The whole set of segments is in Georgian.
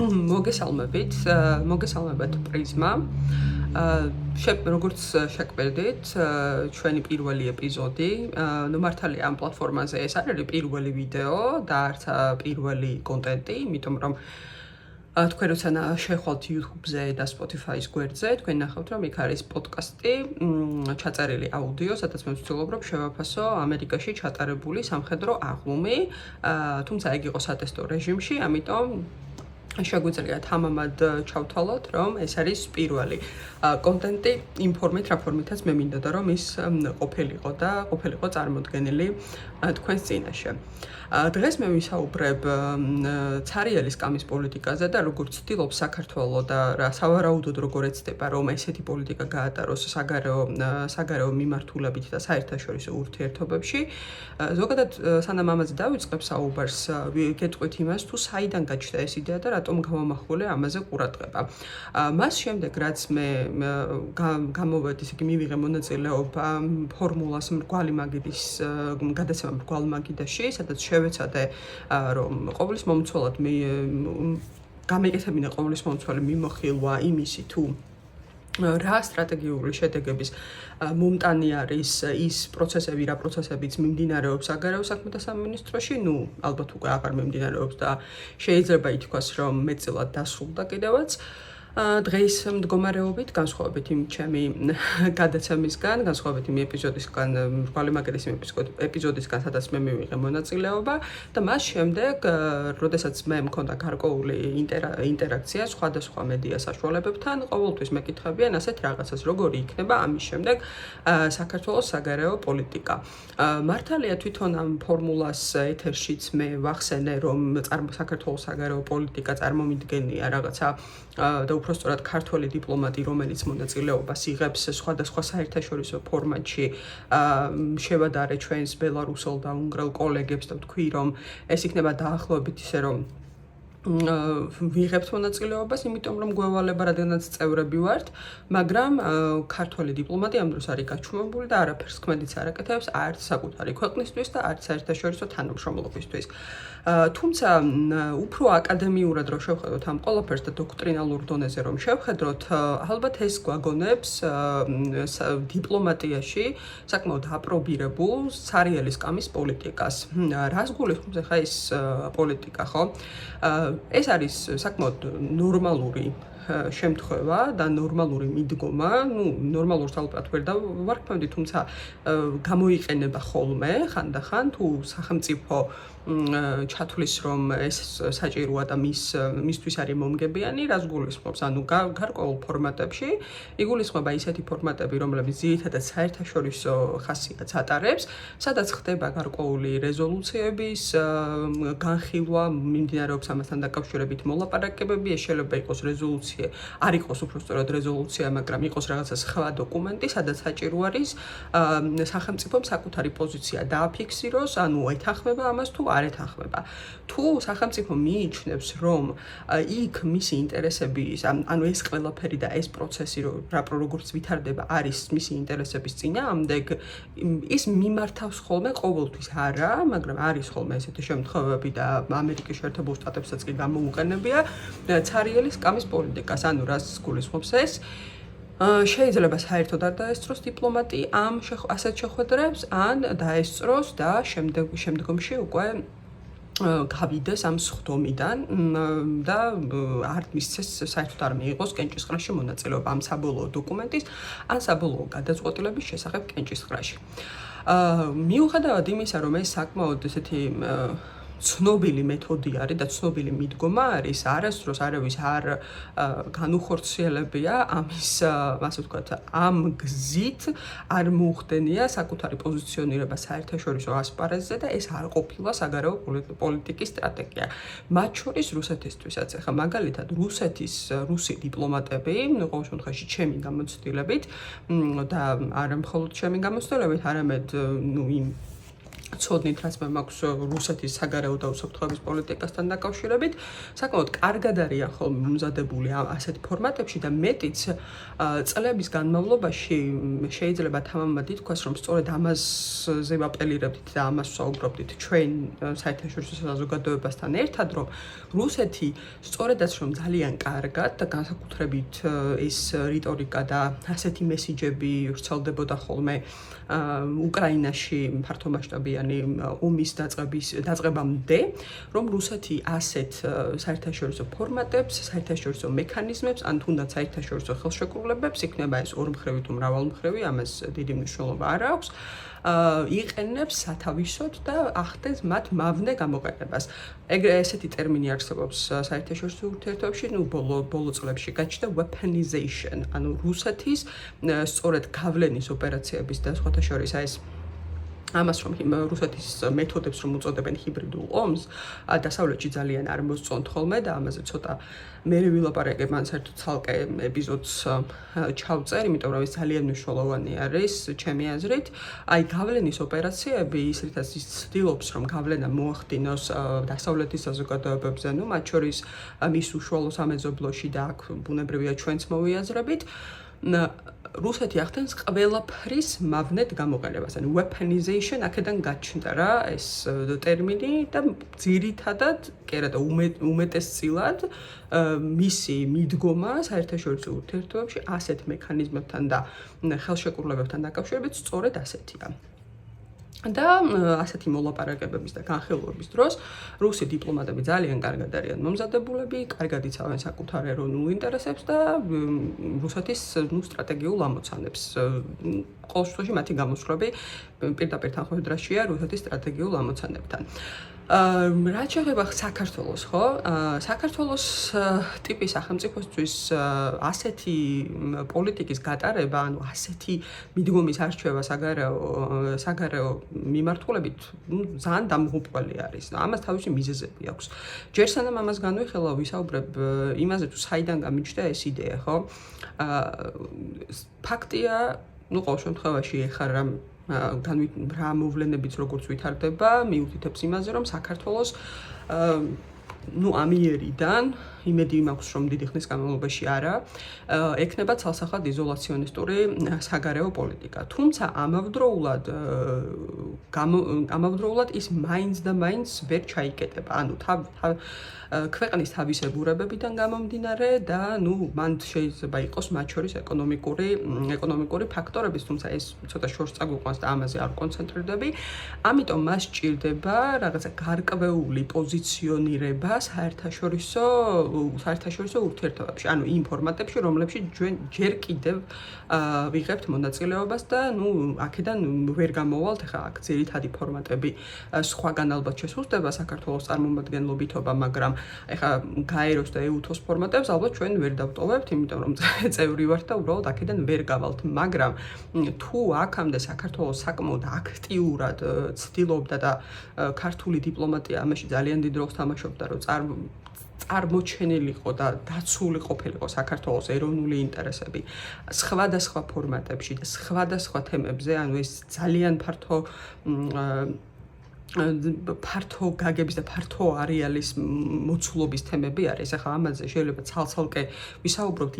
მოგესალმებით პრიზმა. როგორც შეგვედით, ჩვენი პირველი ეპიზოდი, მართალია ამ პლატფორმაზე ეს არის პირველი ვიდეო და არც პირველი კონტენტი, იმიტომ რომ თქვენ როცა შეხვალთ YouTube-ზე და Spotify-ის გვერდზე, თქვენ ნახავთ, რომ იქ არის პოდკასტი, ჩაწერილი აუდიო, სადაც მე ვცდილობ, რომ შევაფასო ამერიკაში ჩატარებული სამხედრო აღლუმი, თუმცა ეგ იყო სატესტო რეჟიმში, ამიტომ შეგვიძლია თამამად ჩავთვალოთ, რომ ეს არის პირველი კონტენტი იმ ფორმით, რა ფორმითაც მე მინდოდა, რომ ის ყოფილიყო წარმოდგენილი თქვენს წინაშე. დღეს მე ვისაუბრებ ცარიელის კამის პოლიტიკაზე და როგორც ცდილობს საქართველოს და სავარაუდოდ როგორ ეცდება, რომ ესეთი პოლიტიკა გაატაროს საგარეო მიმართულებით და საერთაშორისო ურთიერთობებში. ზოგადად სანამ ამაზე დავიწყებ საუბარს, გეტყვით იმას, თუ საიდან გაჩნდა ეს იდეა და რატომ გამომახვილე ამაზე ყურადღება. მას შემდეგ, რაც მე გამოვედი, ისე მივიღე მონაწილეობა ფორმულას მრგვალი მაგიდის გადაცემა მრგვალ მაგიდაში, სადაც შევეცადე, რომ ყოვლის მომცველად გამეკეთებინა ყოვლის მომცველი მიმოხილვა იმისი თუ რა სტრატეგიული შედეგების მომტანი არის ის პროცესები, რა პროცესებიც მიმდინარეობს საგარეო საქმეთა სამინისტროში, ალბათ უკვე აღარ მიმდინარეობს და შეიძლება ითქვას, რომ მეტწილად დასრულდა კიდევაც. დღეს მდგომარეობით, განსხვავებით იმ ჩემი გადაცემისგან, განსხვავებით იმ ეპიზოდისგან, მრგვალი მაგიდის ეპიზოდისგან, სადაც მე მივიღე მონაწილეობა და მას შემდეგ, როდესაც მე მქონდა გარკვეული ინტერაქცია სხვადასხვა მედია საშუალებებთან, ყოველთვის მეკითხებიან ასეთ რაღაცას, როგორი იქნება ამის შემდეგ საქართველოს საგარეო პოლიტიკა. მართალია თვითონ ამ ფორმულას ეთერშიც მე ვახსენე, რომ საქართველოს საგარეო პოლიტიკა წარმომიდგენია რაღაცა და უпростоრად ქართველი დიპლომატი, რომელიც მონაწილეობას იღებს სხვადასხვა საერთაშორისო ფორმატში, შევადარე ჩვენს ბელარუსელ და უნგრელ კოლეგებს და ვთქვი, რომ ეს იქნება დაახლოებით ისე, რომ ვიღებთ მონაწილეობას, იმიტომ რომ გვევალება, რადგანაც წევრები ვართ, მაგრამ ქართველი დიპლომატი ამ დროს არის გაჩუმებული და არაფერს ქმედიც არ აკეთებს არც საკუთარი ქვეყნისთვის და არც საერთაშორისო თანამშრომლობისთვის. თუმცა უფრო აკადემიურად რო შევხედოთ ამ ყველაფერს და დოქტრინალურ დონეზე რომ შევხედოთ, ალბათ ეს გვაგონებს დიპლომატიაში საკმაოდ აპრობირებულ ცარიელის კამის პოლიტიკას. რას გულისხმობს ახლა ეს პოლიტიკა, ხო? ეს არის საკმაოდ ნორმალური შემთხვევა და ნორმალური მიდგომა, ნორმალურს ალბათ ვერ დავარქმევდი, თუმცა გამოიყენება ხოლმე ხანდახან თუ სახელმწიფო ჩათვლის, რომ ეს საჭიროა და მისთვის არის მომგებიანი, რას გულისხმობს? ანუ გარკვეულ ფორმატებში იგულისხმება ისეთი ფორმატები, რომლებიც ძირითადად საერთაშორისო ხასიათს ატარებს, სადაც ხდება გარკვეული რეზოლუციების განხილვა, მიმდინარეობს ამასთან დაკავშირებით მოლაპარაკებები, ეს შეიძლება იყოს რეზოლუცია, არ იყოს უბრალოდ რეზოლუცია, მაგრამ იყოს რაღაცა სხვა დოკუმენტი, სადაც საჭირო არის სახელმწიფომ საკუთარი პოზიცია დააფიქსიროს, ანუ ეთანხმება ამას თუ არ ეთანხმება. თუ სახელმწიფო მიიჩნევს, რომ იქ მისი ინტერესები, ანუ ეს ყველაფერი და ეს პროცესი, როგორც ვითარდება, არის მისი ინტერესების წინააღმდეგ, ის მიმართავს ხოლმე ყოველთვის არა, მაგრამ არის ხოლმე ესეთი შემთხვევები და ამერიკის შეერთებულ შტატებსაც კი გამოუყენებია ცარიელის კამის პოლიტიკას, ანუ რას გულისხმობს ეს? შეიძლება საერთოდ არ დაესწროს დიპლომატი ამ ასეთ შეხვედრებს, ან დაესწროს და შემდგომში უკვე გავიდეს ამ სხდომიდან და არ მისცეს საერთოდ არ მიიღოს კენჭისყრაში მონაწილეობა ამ საბოლოო დოკუმენტის ან საბოლოო გადაწყვეტილების შესახებ კენჭისყრაში. მიუხედავად იმისა, რომ ეს საკმაოდ ესეთი ცნობილი მეთოდი არის და ცნობილი მიდგომა არის, არასდროს არავის არ განუხორციელებია ასე ვთქვათ, ამ გზით არ მოუხდენია საკუთარი პოზიციონირება საერთაშორისო ასპარეზზე და ეს არ ყოფილა საგარეო პოლიტიკის სტრატეგია. მათ შორის რუსეთისთვისაც, ახლა მაგალითად რუსი დიპლომატები, ყოველ შემთხვევაში ჩემი გამოცდილებით და არა მხოლოდ ჩემი გამოცდილებით, არამედ იმ ცოდნით, რაც მე მაქვს რუსეთის საგარეო და უსაფრთხოების პოლიტიკასთან დაკავშირებით, საკმაოდ კარგად არიან ხოლმე მომზადებული ასეთ ფორმატებში და მეტიც წლების განმავლობაში შეიძლება თამამად ითქვას, რომ სწორედ ამაზე ვაპელირებდით და ამას ვსაუბრობდით ჩვენ საერთაშორისო საზოგადოებასთან ერთად, რომ რუსეთი სწორედაც რომ ძალიან კარგად და განსაკუთრებით ეს რიტორიკა და ასეთი მესიჯები ვრცელდებოდა ხოლმე უკრაინაში ფართომასშტაბიანი ომის დაწყებამდე, რომ რუსეთი ასეთ საერთაშორისო ფორმატებს, საერთაშორისო მექანიზმებს, ან თუნდაც საერთაშორისო ხელშეკრულებებს, იქნება ეს ორმხრივი თუ მრავალმხრივი, ამას დიდი მნიშვნელობა არ აქვს, იყენებს სათავისოდ და ახდენს მათ მავნე გამოყენებას. ესეთი ტერმინი არსებობს საერთაშორისო ურთიერთობებში, ბოლო წლებში გაჩნდა weaponization, ანუ რუსეთის სწორედ გავლენის ოპერაციების და სხვათა შორის ეს ამას რომ რუსეთის მეთოდებს რომ უწოდებენ ჰიბრიდულ ომს, დასავლეთში ძალიან არ მოსწონთ ხოლმე და ამაზე ცოტა მე ვილაპარაკებ, მან საერთოდ ცალკე ეპიზოდს ჩავწერ, იმიტომ რომ ეს ძალიან მნიშვნელოვანი არის ჩემი აზრით. აი გავლენის ოპერაციები ის რითაც ის ცდილობს რომ გავლენა მოახდინოს დასავლეთის საზოგადოებებზე, ну მათ შორის მის უშუალო სამეზობლოში და აქ ბუნებრივია ჩვენც მოვიაზრებით. რუსეთი ახდენს ყველაფრის მავნედ გამოყენებას, ანუ weaponization აქედან გაჩნდა რა ეს ტერმინი და ძირითადად კი არა და უმეტესწილად მისი მიდგომა საერთაშორისო ურთიერთობებში ასეთ მექანიზმებთან და ხელშეკრულებებთან დაკავშირებით სწორედ ასეთია. და ასეთი მოლაპარაკებების და განხილვების დროს რუსი დიპლომატები ძალიან კარგად არიან მომზადებულები, კარგად იცავენ საკუთარ ეროვნულ ინტერესებს და რუსეთის სტრატეგიულ ამოცანებს. ყოველ შემთხვევაში მათი გამოსვლები პირდაპირ თანხმოედრაშია რუსეთის სტრატეგიულ ამოცანებთან. რაც შეეხება საქართველოს, ხო? საქართველოს ტიპის სახელმწიფოსთვის ასეთი პოლიტიკის გატარება, ანუ ასეთი მიდგომის არჩევა საგარეო მიმართულებით, ძალიან დამღუპველი არის. ამას თავისი მიზეზები აქვს. ჯერ სანამ ამას განვიხილავ, ვისაუბრებ იმაზე, თუ საიდან გამიჩნდა ეს იდეა, ხო? ფაქტია, ყოველ შემთხვევაში ეხლა რა მოვლენებიც როგორც ვითარდება, მიუთითებს იმაზე, რომ საქართველოს ამიერიდან იმედი მაქვს, რომ დიდი ხნის განმავლობაში არა, ექნება ცალსახად იზოლაციონისტური საგარეო პოლიტიკა. თუმცა ამავდროულად ის მაინც და მაინც ვერ ჩაიკეტება. ანუ ქვეყნის თავისებურებებიდან გამომდინარე და მან შეიძლება იყოს მათ შორის ეკონომიკური ფაქტორებიც, თუმცა ეს ცოტა შორს წაგვიყვანს და ამაზე არ ვკონცენტრირდები. ამიტომ მას სჭირდება რაღაცა გარკვეული პოზიციონირება საერთაშორისო ურთიერთობებში, ანუ იმ ფორმატებში, რომლებშიც ჩვენ ჯერ კიდევ ვიღებთ მონაწილეობას და აქედან ვერ გამოვალთ. ახლა აქ ძირითადი ფორმატები სხვაგან ალბათ შესუსტება საქართველოს წარმომადგენლობითობა, მაგრამ ახლა გაეროს და ეუთოს ფორმატებს ალბათ ჩვენ ვერ დავტოვებთ, იმიტომ რომ წევრი ვართ და უბრალოდ აქედან ვერ გავალთ. მაგრამ თუ აქამდე საქართველოს საკმაოდ აქტიურად ცდილობდა და ქართული დიპლომატია ამაში ძალიან დიდ როლს თამაშობდა, რომ წარმოჩენილიყო და დაცული ყოფილიყო საქართველოს ეროვნული ინტერესები სხვადასხვა ფორმატებში და სხვადასხვა თემებზე, ანუ ეს ძალიან ფართო გაგების და ფართო არეალის მოცულობის თემები არის. ახლა ამაზე შეიძლება ცალ-ცალკე ვისაუბროთ,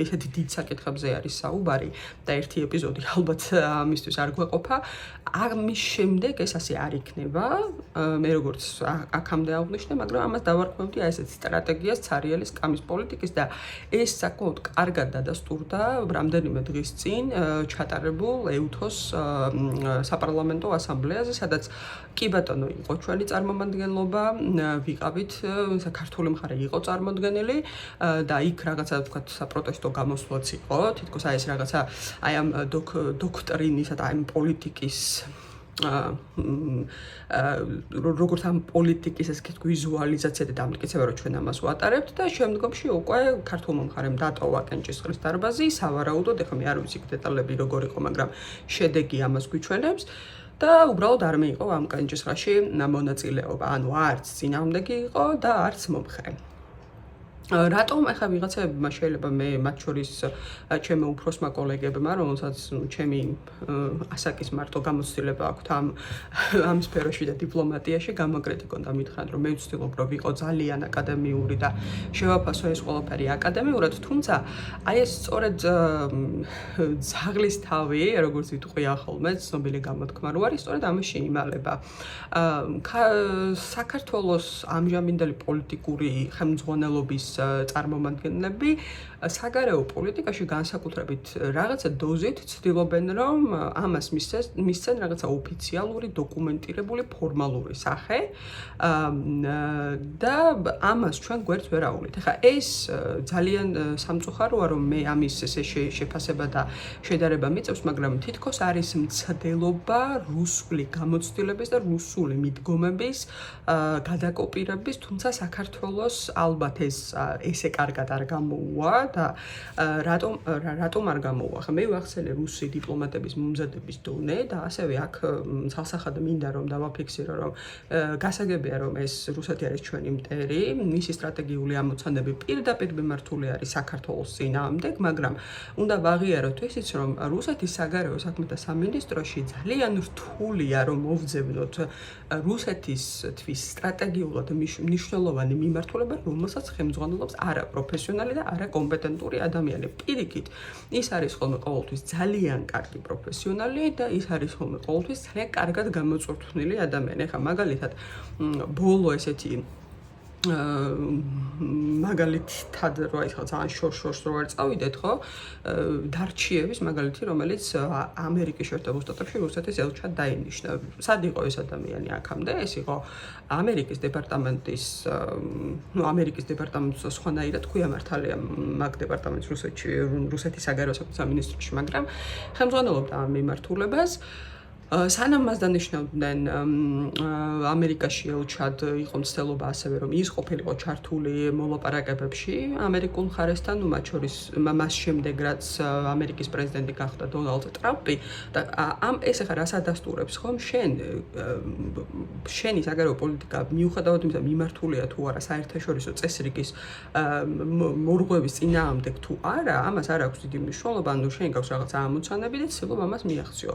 ესეთი დიდ საკითხებზე არის საუბარი და ერთი ეპიზოდი ალბათ ამისთვის არ გვეყოფა. ამის შემდეგ ეს ასე არ იქნება, მე როგორც აქამდე აღვნიშნე, მაგრამ ამას დავარქმევდი ესეთ სტრატეგიას ცარიელი სკამის პოლიტიკის და ეს საკმაოდ კარგად დადასტურდა რამდენიმე დღის წინ ჩატარებულ ეუთოს საპარლამენტო ასამბლეაზე, სადაც კი ბატონო იყო ჩვენი წარმომადგენლობა, ვიყავით საქართველოს მხარე იყო წარმოდგენილი და იქ რაღაცა თქვა საპროტესტო გამოსვლაც იყო, თითქოს ეს რაღაცა ამ დოქტრინისა და ამ პოლიტიკის როგორც ამ პოლიტიკის ეს ვიზუალიზაცია და დამტკიცება, რომ ჩვენ ამას ვატარებთ და შემდგომში უკვე ქართულმა მხარემ დატოვა კენჭისყრის დარბაზი, სავარაუდოდ, ეხლა მე არ ვიცი დეტალები როგორ იყო, მაგრამ შედეგი ამას გვიჩვენებს. და უბრალოდ არ მეიყო ამ კენჭისყრაში მონაწილეობა, ანუ არც წინააღმდეგი იყო და არც მომხრე. რატომ ახლა ვიღაცებმა შეიძლება მე მათ შორის ჩემო უფროსმა კოლეგებმა, რომელსაც ჩემი ასაკის მარტო გამოცდილება აქვთ ამ სფეროში და დიპლომატიაში გამაკრიტიკონ და მითხრან, რომ მე ვცდილობ, რომ ვიყო ძალიან აკადემიური და შევაფასო ეს ყველაფერი აკადემიურად, თუმცა აი ეს სწორედ ძაღლის თავი, როგორც ვიტყვია ხოლმე, ცნობილი გამოთქმა რო არის, სწორედ ამაში იმალება. საქართველოს ამჟამინდელი პოლიტიკური ხელმძღვანელობის წარმომადგენლები საგარეო პოლიტიკაში განსაკუთრებით რაღაცა დოზით ცდილობენ, რომ ამას მისცენ რაღაცა ოფიციალური, დოკუმენტირებული, ფორმალური სახე და ამას ჩვენ გვერდს ვერ აუვლით. ახლა ეს ძალიან სამწუხაროა, რომ მე ამის ესე შეფასება და შედარება მიწევს, მაგრამ თითქოს არის მცდელობა რუსული გამოცდილების და რუსული მიდგომების გადაკოპირების, თუმცა საქართველოს ალბათ ესე კარგად არ გამოუვა და რატომ არ გამოუვა? ხა მე ვახსენე რუსი დიპლომატების მომზადების დონე და ასევე აქ ცალსახად მინდა რომ დავაფიქსირო, რომ გასაგებია, რომ ეს რუსეთი არის ჩვენი მტერი, მისი სტრატეგიული ამოცანები პირდაპირ მიმართული არის საქართველოს წინააღმდეგ, მაგრამ უნდა ვაღიაროთ ისიც, რომ რუსეთის საგარეო საქმეთა სამინისტროში ძალიან რთულია, რომ მოვძებნოთ რუსეთისთვის სტრატეგიულად მნიშვნელოვანი მიმართულება, რომელსაც ხელმძღვანელობს არა პროფესიონალი და არა კომპეტენტური ადამიანი. პირიქით, ის არის ხოლმე ყოველთვის ძალიან კარგი პროფესიონალი და ის არის ხოლმე ყოველთვის ძალიან კარგად გამოწვრთნილი ადამიანი. ახლა მაგალითად, ბოლო ესეთი მაგალითად რა ის ხო ძალიან შორს რო არ წავიდეთ, ხო? დარჩიევის მაგალითი, რომელიც ამერიკის შეერთებულ შტატებში რუსეთის ელჩად დაინიშნა. სად იყო ეს ადამიანი აქამდე? ეს იყო ამერიკის დეპარტამენტის ამერიკის დეპარტამენტს სხვანაირად თქვია მართალია მაგ დეპარტამენტს რუსეთის საგარეო საქმეთა სამინისტროში, მაგრამ ხელმძღვანელობდა ამ მიმართულებას. სანამ მას დანიშნავდნენ ამერიკაში ელჩად, იყო მცდელობა ასევე, რომ ის ყოფილიყო ჩართული მოლაპარაკებებში ამერიკულ მხარესთან, მათ შორის მას შემდეგ, რაც ამერიკის პრეზიდენტი გახდა დონალდ ტრამპი და ეს ახლა რას ადასტურებს, ხომ? შენი საგარეო პოლიტიკა მიუხედავად იმისა, მიმართულია თუ არა საერთაშორისო წესრიგის მორღვევის წინააღმდეგ თუ არა, ამას არ აქვს დიდი მნიშვნელობა, ანუ შენ გაქვს რაღაცა ამოცანები და ცდილობ ამას მიაღწიო.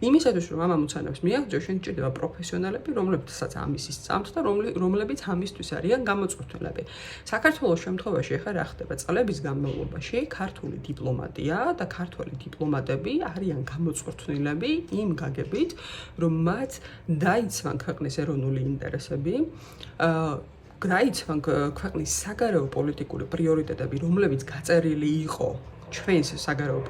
იმისათვის, რომ ამ ამოცანებს მიაღწიო, შენ ჭირდება პროფესიონალები, რომლებსაც ამის ისწამთ და რომლებიც ამისთვის არიან გამოწვრთნილები. საქართველოს შემთხვევაში ახლა რა ხდება? წლების განმავლობაში ქართული დიპლომატია და ქართველი დიპლომატები არიან გამოწვრთნილები იმ გაგებით, რომ მათ დაიცვან ქვეყნის ეროვნული ინტერესები, დაიცვან ქვეყნის საგარეო პოლიტიკური პრიორიტეტები, რომლებიც გაწერილი იყო ჩვენს საგარეო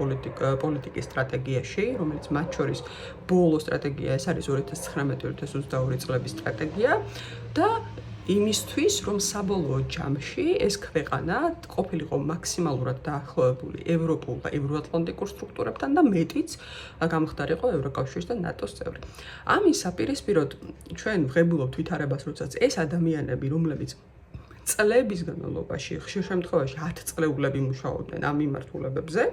პოლიტიკის სტრატეგიაში, რომელიც მათ შორის ბოლო სტრატეგია ეს არის 2019-2022 წლების სტრატეგია და იმისთვის, რომ საბოლოო ჯამში ეს ქვეყანა ყოფილიყო მაქსიმალურად დაახლოებული ევროპულ და ევროატლანტიკურ სტრუქტურებთან და მეტიც გამხდარიყო ევროკავშირის და ნატოს წევრი. ამის საპირისპიროდ ჩვენ ვღებულობთ ვითარებას, როდესაც ეს ადამიანები, რომლებიც წლების განმავლობაში, ხშირ შემთხვევაში 10 წლეულები მუშაობდნენ ამ მიმართულებებზე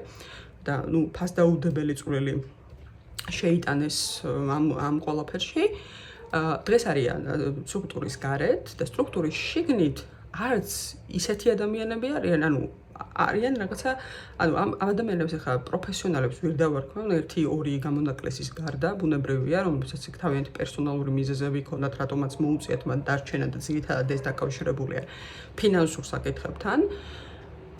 და ფასდაუდებელი წვლილი შეიტანეს ამ ყველაფერში. დღეს არიან სტრუქტურის გარეთ და სტრუქტურის შიგნით არც ისეთი ადამიანები არიან, არიან რაღაცა, ამ ადამიანებს ახლა პროფესიონალებს ვერ დავარქმევ, ერთი ორი გამონაკლისის გარდა, ბუნებრივია, რომელსაც თავიანთი პერსონალური მიზეზები ჰქონდათ, რატომაც მოუწიათ მათ დარჩენა და ძირითადად ეს დაკავშირებულია ფინანსურ საკითხებთან.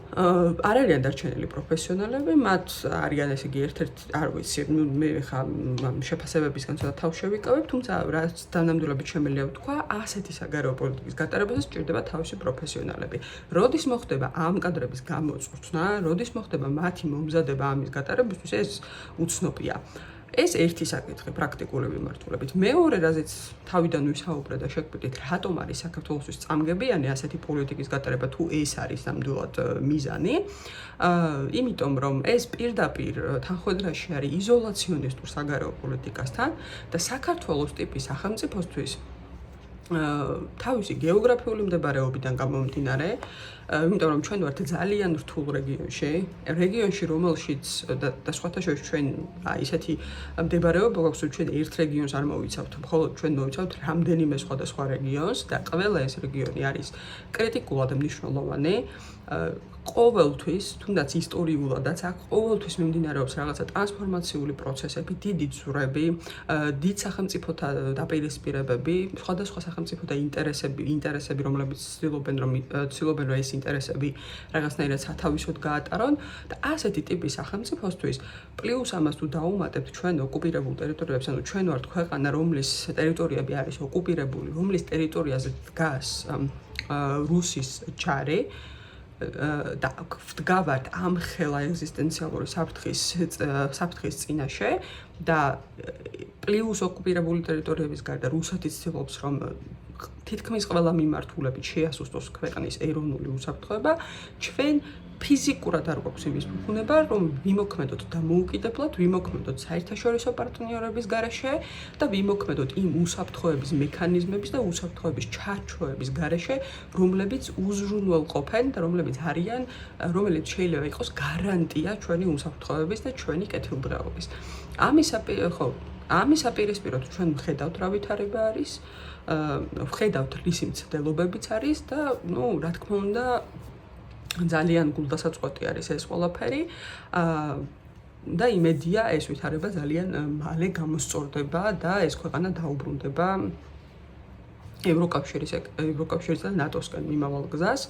არ არიან დარჩენილი პროფესიონალები, მათ არიან ესე იგი ერთ-ერთი, არ ვიცი, მე ხა შეფასებებისგან ცოტა თავს შევიკავებ, თუმცა რაც თანამდებობით შემიძლია ვთქვა, ასეთი საგარეო პოლიტიკის გატარებაზე სჭირდება თავისი პროფესიონალები. როდის მოხდება ამ კადრების გამოწვრთნა, როდის მოხდება მათი მომზადება ამის გატარებისთვის, ეს უცნობია. ეს ერთი საკითხი პრაქტიკული მიმართულებით. მეორე, რაზეც თავიდან ვისაუბრე და შეგვიძლია, რატომ არის საქართველოსთვის წამგებიანი ასეთი პოლიტიკის გატარება, თუ ეს არის ნამდვილად მიზანი. იმიტომ, რომ ეს პირდაპირ თანხმედრაში არის იზოლაციონისტურ საგარეო პოლიტიკასთან და საქართველოს ტიპის სახელმწიფოსთვის თავისი გეოგრაფიული მდებარეობიდან გამომდინარე, იმიტომ რომ ჩვენ ვართ ძალიან რთულ რეგიონში, რომელშიც და სხვათა შორის ჩვენ ისეთი მდებარეობა გვაქვს, რომ ჩვენ ერთ რეგიონს არ მოვიცავთ, მხოლოდ ჩვენ მოვიცავთ რამდენიმე სხვადასხვა რეგიონს და ყველა ეს რეგიონი არის კრიტიკულად მნიშვნელოვანი. ყოველთვის, თუნდაც ისტორიულადაც აქ ყოველთვის მიმდინარეობს რაღაცა ტრანსფორმაციული პროცესები, დიდი ძვრები, დიდ სახელმწიფოთა დაპირისპირებები, სხვადასხვა სახელმწიფოთა ინტერესები, რომლებიც ცდილობენ რომ ეს ინტერესები რაღაცნაირად სათავისოდ გაატარონ და ასეთი ტიპის სახელმწიფოსთვის პლუს ამას თუ დაუმატებთ ჩვენ ოკუპირებულ ტერიტორიებს, ანუ ჩვენ ვართ ქვეყანა, რომლის ტერიტორიები არის ოკუპირებული, რომლის ტერიტორიაზე დგას რუსის ჯარი და ვდგავართ ამ ხელა ეგზისტენციალური საფრთხის წინაშე და პლუს ოკუპირებული ტერიტორიების გარდა რუსეთი ცდილობს რომ თითქმის ყველა მიმართულებით შეასუსტოს ქვეყნის ეროვნული უსაფრთხოება, ჩვენ ფიზიკურად არ გვაქვს იმის ფუფუნება, რომ ვიმოქმედოთ დამოუკიდებლად, ვიმოქმედოთ საერთაშორისო პარტნიორების გარეშე და ვიმოქმედოთ იმ უსაფრთხოების მექანიზმების და უსაფრთხოების ჩარჩოების გარეშე, რომლებიც უზრუნველყოფენ და რომელიც შეიძლება იყოს გარანტია ჩვენი უსაფრთხოების და ჩვენი კეთილდღეობის. ამის აპირისპიროდ ჩვენ ვხედავთ რა ვითარება არის, ვხედავთ რისი მცდელობებიც არის და რა თქმა უნდა ძალიან გულდასაწყვეტი არის ეს ყველაფერი და იმედია ეს ვითარება ძალიან მალე გამოსწორდება და ეს ქვეყანა დაუბრუნდება ევროკავშირის და ნატოსკენ მიმავალ გზას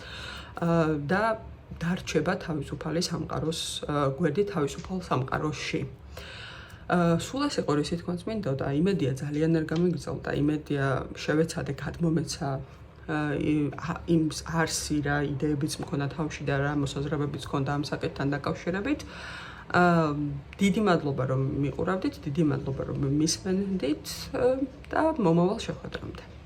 და დარჩება თავისუფალი სამყაროს გვერდი თავისუფალ სამყაროში. სულ ეს იყო რისი თქმაც მინდოდა, იმედია ძალიან არ გამიგრძელდა, იმედია შევეცადე გადმომეცა იმ არსი რა იდეებიც მქონდა თავში და რა მოსაზრებებიც მქონდა ამ საკითხთან დაკავშირებით. დიდი მადლობა რომ მიყურავდით, დიდი მადლობა რომ მისმენდით და მომავალ შეხვედრამდე.